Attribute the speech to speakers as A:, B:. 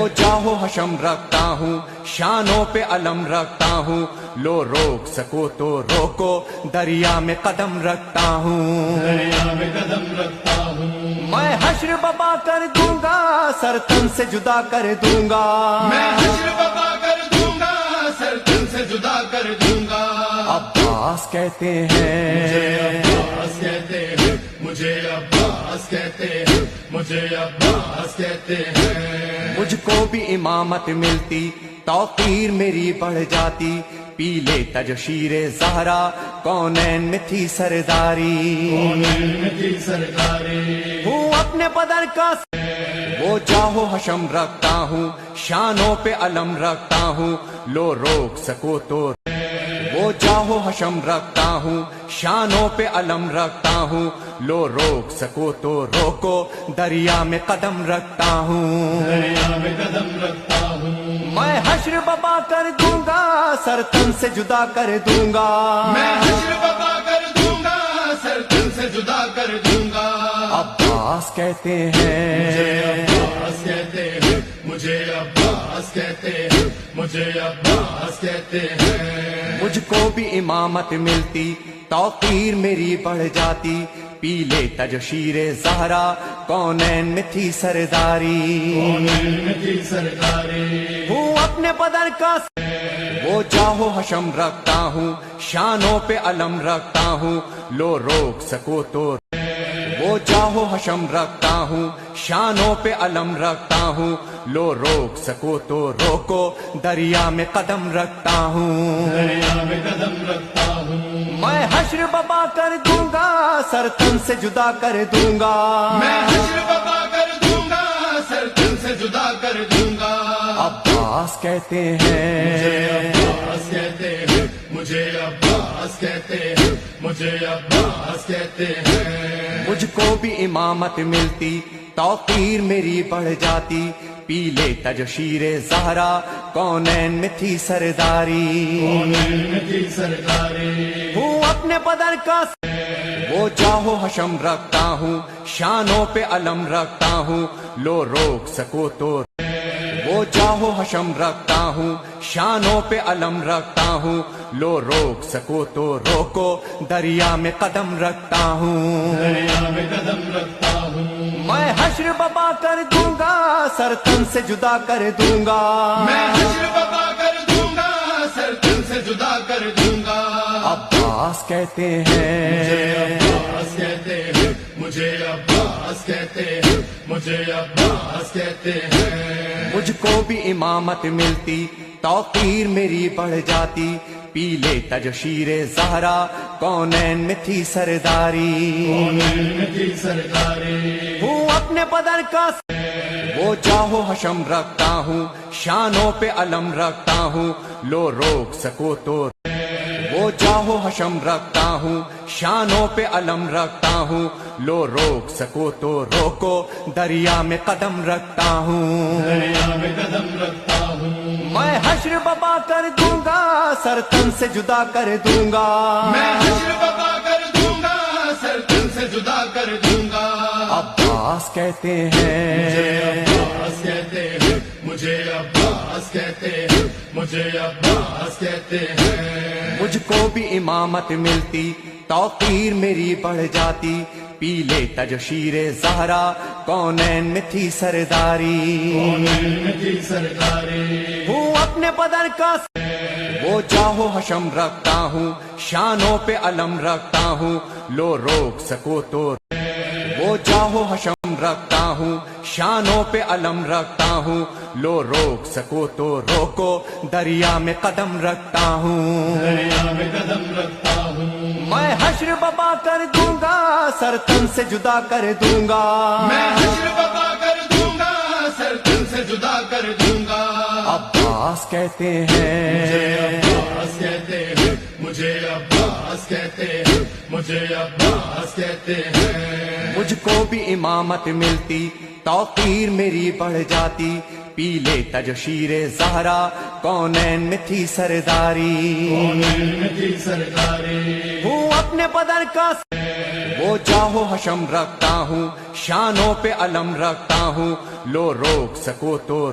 A: وہ جاہو حشم رکھتا ہوں، شانوں پہ علم رکھتا ہوں، لو روک سکو تو روکو، دریا میں قدم رکھتا ہوں،
B: دریا میں قدم رکھتا ہوں،
A: میں حشر ببا کر دوں گا، سر تن سے جدا کر دوں گا،
B: میں حشر ببا کر دوں گا، سر تن سے جدا کر دوں گا۔
A: عباس کہتے ہیں،
B: عباس کہتے ہیں، مجھے عباس کہتے ہیں، مجھے عباس کہتے ہیں،
A: مجھ کو بھی امامت ملتی، توقیر میری بڑھ جاتی، پی لیتا جو شیر زہرا، کونین میں تھی سرداری،
B: کونین میں تھی سرداری،
A: ہوں اپنے بدر کا وہ جاہو حشم رکھتا ہوں، شانوں پہ علم رکھتا ہوں، لو روک سکو تو وہ جاہو حشم رکھتا ہوں، شانوں پہ علم رکھتا ہوں، لو روک سکو تو روکو، دریا میں قدم رکھتا ہوں،
B: دریا میں قدم رکھتا ہوں،
A: میں حشر ببا کر دوں گا، سر تن سے جدا کر دوں گا،
B: میں حشر ببا کر دوں گا، سر تن سے جدا کر دوں گا۔
A: عباس کہتے ہیں،
B: عباس کہتے ہیں، مجھے عباس کہتے ہیں، مجھے عباس کہتے ہیں،
A: مجھ کو بھی امامت ملتی، توقیر میری بڑھ جاتی، پی لیتا جو شیر زہرا، کونین میں تھی سرداری،
B: کونین میں تھی سرداری،
A: ہوں اپنے بدر کا وہ جاہو حشم رکھتا ہوں، شانوں پہ علم رکھتا ہوں، لو روک سکو تو وہ جاہو حشم رکھتا ہوں، شانوں پہ علم رکھتا ہوں، لو روک سکو تو روکو، دریا میں قدم رکھتا ہوں،
B: دریا میں قدم رکھتا ہوں،
A: میں حشر ببا کر دوں گا، سر تن سے جدا کر دوں گا،
B: میں حشر ببا کر دوں گا، سر تن سے جدا کر دوں گا۔
A: عباس کہتے ہیں،
B: عباس کہتے ہیں، مجھے عباس کہتے ہیں، مجھے عباس کہتے ہیں،
A: مجھ کو بھی امامت ملتی، توقیر میری بڑھ جاتی، پی لیتا جو شیر زہرا، کونین میں تھی سرداری،
B: کونین میں تھی سرداری،
A: ہوں اپنے بدر کا وہ جاہو حشم رکھتا ہوں، شانوں پہ علم رکھتا ہوں، لو روک سکو تو وہ جاہو حشم رکھتا ہوں، شانوں پہ علم رکھتا ہوں، لو روک سکو تو روکو، دریا میں قدم رکھتا ہوں،
B: دریا میں قدم رکھتا ہوں،
A: میں حشر ببا کر دوں گا، سر تن سے جدا کر دوں گا،
B: میں حشر ببا کر دوں گا، سر تن سے جدا کر دوں گا۔
A: عباس کہتے ہیں،
B: عباس کہتے ہیں، مجھے عباس کہتے ہیں، مجھے عباس کہتے ہیں،
A: مجھ کو بھی امامت ملتی، توقیر میری بڑھ جاتی، پی لیتا جو شیر زہرا، کونین میں تھی سرداری،
B: کونین میں تھی سرداری،
A: ہوں اپنے بدر کا وہ جاہو حشم رکھتا ہوں، شانوں پہ علم رکھتا ہوں، لو روک سکو تو وہ جاہو حشم رکھتا ہوں، شانوں پہ علم رکھتا ہوں، لو روک سکو تو روکو، دریا میں قدم رکھتا ہوں،
B: دریا میں قدم رکھتا ہوں،
A: میں حشر ببا کر دوں گا، سر تن سے جدا کر دوں گا،
B: میں حشر ببا کر دوں گا، سر تن سے جدا کر دوں گا۔
A: عباس کہتے ہیں،
B: عباس کہتے ہیں، مجھے عباس کہتے ہیں، مجھے عباس کہتے ہیں،
A: مجھ کو بھی امامت ملتی، توقیر میری بڑھ جاتی، پی لیتا جو شیر زہرا، کونین میں تھی سرداری،
B: کونین میں تھی سرداری،
A: ہوں اپنے بدر کا وہ جاہو حشم رکھتا ہوں، شانوں پہ علم رکھتا ہوں، لو روک سکو تو وہ جاہو حشم رکھتا ہوں، شانوں پہ علم رکھتا ہوں، لو روک سکو تو روکو، دریا میں قدم رکھتا ہوں،
B: دریا میں قدم رکھتا ہوں،
A: میں حشر ببا کر دوں گا، سر تن سے جدا کر دوں گا،
B: میں حشر ببا کر دوں گا، سر تن سے جدا کر دوں گا۔
A: عباس کہتے ہیں،
B: عباس کہتے ہیں، مجھے عباس کہتے ہیں، مجھے عباس کہتے ہیں،
A: مجھ کو بھی امامت ملتی، توقیر میری بڑھ جاتی، پی لیتا جو شیر زہرا، کونین میں تھی سرداری،
B: کونین میں تھی سرداری،
A: ہوں اپنے بدر کا وہ جاہو حشم رکھتا ہوں، شانوں پہ علم رکھتا ہوں، لو روک سکو تو